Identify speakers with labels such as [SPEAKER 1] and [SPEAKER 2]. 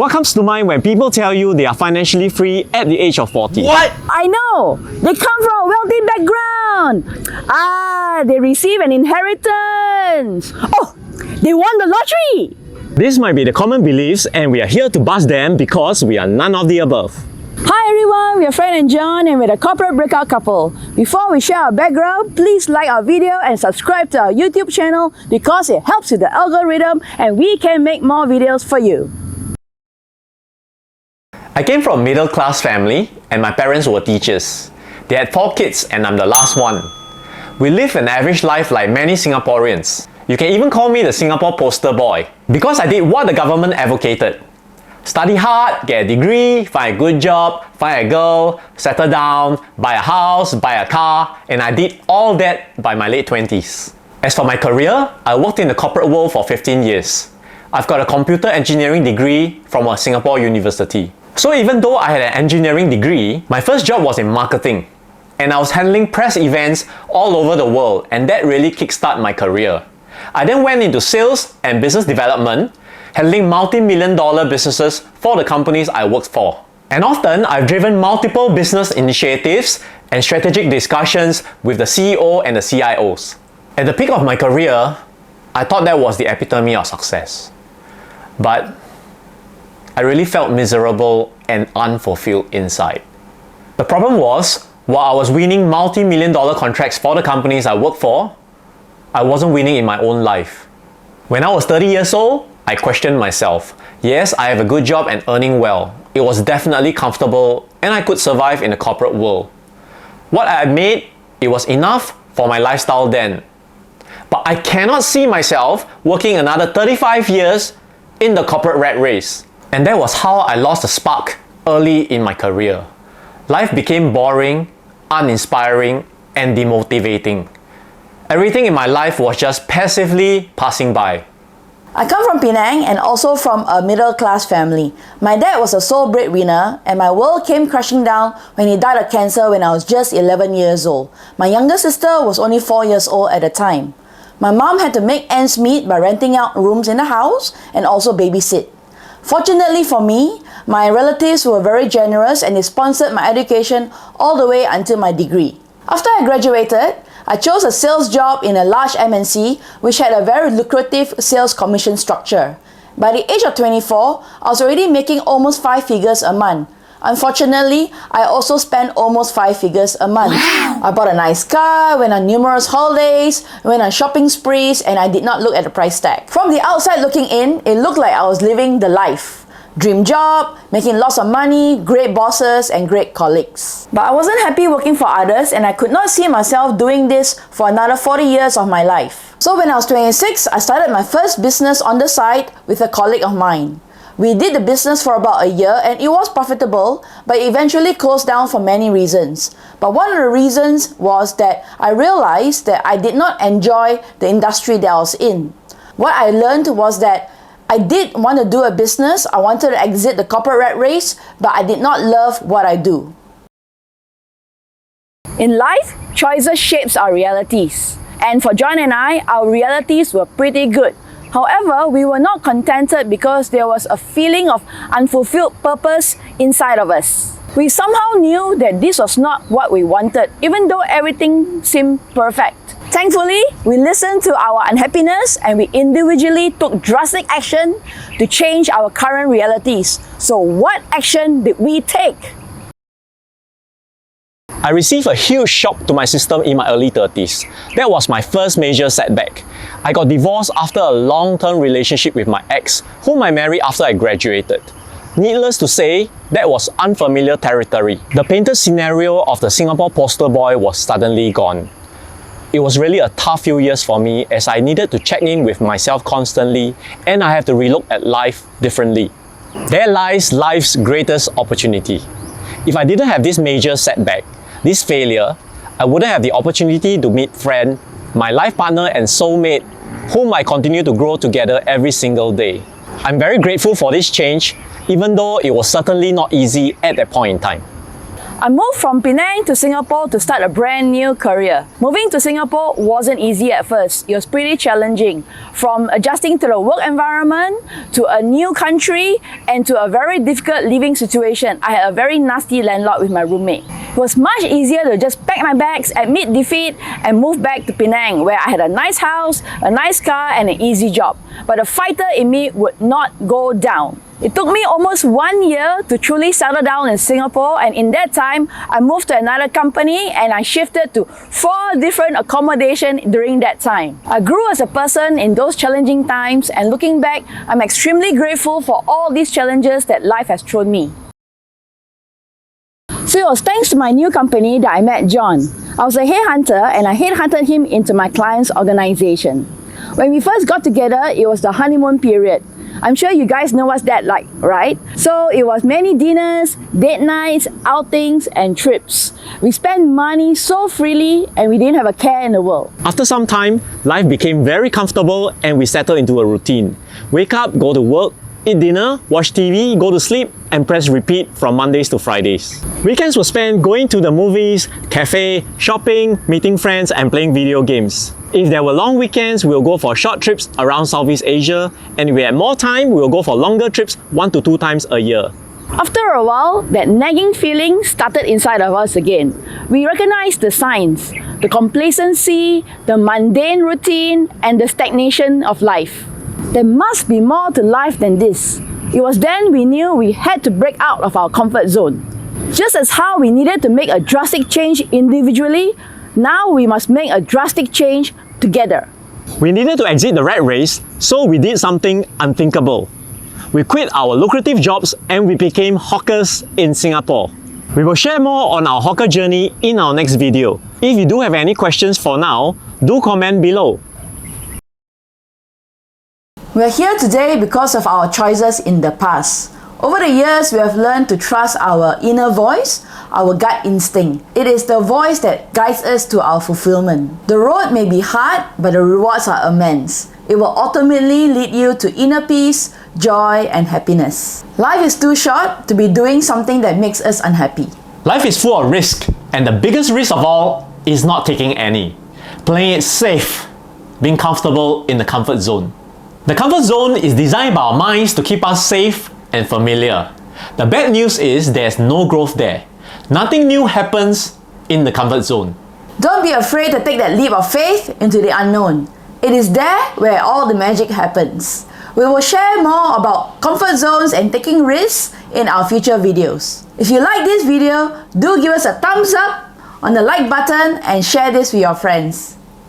[SPEAKER 1] What comes to mind when people tell you they are financially free at the age of 40?
[SPEAKER 2] What?
[SPEAKER 3] I know! They come from a wealthy background! They receive an inheritance! Oh! They won the lottery!
[SPEAKER 1] This might be the common beliefs, and we are here to bust them because we are none of the above.
[SPEAKER 3] Hi everyone, we are Fran and John and we're a corporate breakout couple. Before we share our background, please like our video and subscribe to our YouTube channel because it helps with the algorithm and we can make more videos for you.
[SPEAKER 2] I came from a middle-class family and my parents were teachers. They had 4 kids and I'm the last one. We live an average life like many Singaporeans. You can even call me the Singapore poster boy because I did what the government advocated. Study hard, get a degree, find a good job, find a girl, settle down, buy a house, buy a car, and I did all that by my late 20s. As for my career, I worked in the corporate world for 15 years. I've got a computer engineering degree from a Singapore university. So even though I had an engineering degree, my first job was in marketing. And I was handling press events all over the world, and that really kickstarted my career. I then went into sales and business development, handling multi-million-dollar businesses for the companies I worked for. And often, I've driven multiple business initiatives and strategic discussions with the CEO and the CIOs. At the peak of my career, I thought that was the epitome of success. But I really felt miserable and unfulfilled inside. The problem was, while I was winning multi-million-dollar contracts for the companies I worked for, I wasn't winning in my own life. When I was 30 years old, I questioned myself. Yes, I have a good job and earning well. It was definitely comfortable and I could survive in the corporate world. What I had made, it was enough for my lifestyle then. But I cannot see myself working another 35 years in the corporate rat race. And that was how I lost the spark early in my career. Life became boring, uninspiring, and demotivating. Everything in my life was just passively passing by.
[SPEAKER 3] I come from Penang and also from a middle-class family. My dad was a sole breadwinner and my world came crashing down when he died of cancer when I was just 11 years old. My younger sister was only 4 years old at the time. My mom had to make ends meet by renting out rooms in the house and also babysit. Fortunately for me, my relatives were very generous and they sponsored my education all the way until my degree. After I graduated, I chose a sales job in a large MNC which had a very lucrative sales commission structure. By the age of 24, I was already making almost 5 figures a month. Unfortunately, I also spent almost 5 figures a month. Wow. I bought a nice car, went on numerous holidays, went on shopping sprees, and I did not look at the price tag. From the outside looking in, it looked like I was living the life. Dream job, making lots of money, great bosses, and great colleagues. But I wasn't happy working for others and I could not see myself doing this for another 40 years of my life. So when I was 26, I started my first business on the side with a colleague of mine. We did the business for about a year and it was profitable, but it eventually closed down for many reasons. But one of the reasons was that I realized that I did not enjoy the industry that I was in. What I learned was that I did want to do a business, I wanted to exit the corporate rat race, but I did not love what I do. In life, choices shapes our realities. And for John and I, our realities were pretty good. However, we were not contented because there was a feeling of unfulfilled purpose inside of us. We somehow knew that this was not what we wanted, even though everything seemed perfect. Thankfully, we listened to our unhappiness and we individually took drastic action to change our current realities. So what action did we take?
[SPEAKER 1] I received a huge shock to my system in my early 30s. That was my first major setback. I got divorced after a long-term relationship with my ex, whom I married after I graduated. Needless to say, that was unfamiliar territory. The painted scenario of the Singapore poster boy was suddenly gone. It was really a tough few years for me as I needed to check in with myself constantly and I have to relook at life differently. There lies life's greatest opportunity. If I didn't have this major setback, this failure, I wouldn't have the opportunity to meet Fran, my life partner and soulmate, whom I continue to grow together every single day. I'm very grateful for this change, even though it was certainly not easy at that point in time.
[SPEAKER 3] I moved from Penang to Singapore to start a brand new career. Moving to Singapore wasn't easy at first. It was pretty challenging. From adjusting to the work environment, to a new country, and to a very difficult living situation. I had a very nasty landlord with my roommate. It was much easier to just pack my bags, admit defeat, and move back to Penang, where I had a nice house, a nice car, and an easy job. But the fighter in me would not go down. It took me almost 1 year to truly settle down in Singapore, and in that time, I moved to another company and I shifted to 4 different accommodation during that time. I grew as a person in those challenging times, and looking back, I'm extremely grateful for all these challenges that life has thrown me. So it was thanks to my new company that I met John. I was a headhunter and I headhunted him into my client's organization. When we first got together, it was the honeymoon period. I'm sure you guys know what's that like, right? So it was many dinners, date nights, outings, and trips. We spent money so freely and we didn't have a care in the world.
[SPEAKER 1] After some time, life became very comfortable and we settled into a routine. Wake up, go to work, eat dinner, watch TV, go to sleep, and press repeat from Mondays to Fridays. Weekends were spent going to the movies, cafe, shopping, meeting friends, and playing video games. If there were long weekends, we'll go for short trips around Southeast Asia, and if we had more time, we'll go for longer trips 1 to 2 times a year.
[SPEAKER 3] After a while, that nagging feeling started inside of us again. We recognized the signs, the complacency, the mundane routine, and the stagnation of life. There must be more to life than this. It was then we knew we had to break out of our comfort zone. Just as how we needed to make a drastic change individually, now we must make a drastic change together.
[SPEAKER 1] We needed to exit the rat race, so we did something unthinkable. We quit our lucrative jobs and we became hawkers in Singapore. We will share more on our hawker journey in our next video. If you do have any questions for now, do comment below.
[SPEAKER 3] We are here today because of our choices in the past. Over the years, we have learned to trust our inner voice, our gut instinct. It is the voice that guides us to our fulfillment. The road may be hard, but the rewards are immense. It will ultimately lead you to inner peace, joy, and happiness. Life is too short to be doing something that makes us unhappy.
[SPEAKER 2] Life is full of risk, and the biggest risk of all is not taking any. Playing it safe, being comfortable in the comfort zone. The comfort zone is designed by our minds to keep us safe and familiar. The bad news is there's no growth there. Nothing new happens in the comfort zone.
[SPEAKER 3] Don't be afraid to take that leap of faith into the unknown. It is there where all the magic happens. We will share more about comfort zones and taking risks in our future videos. If you like this video, do give us a thumbs up on the like button and share this with your friends.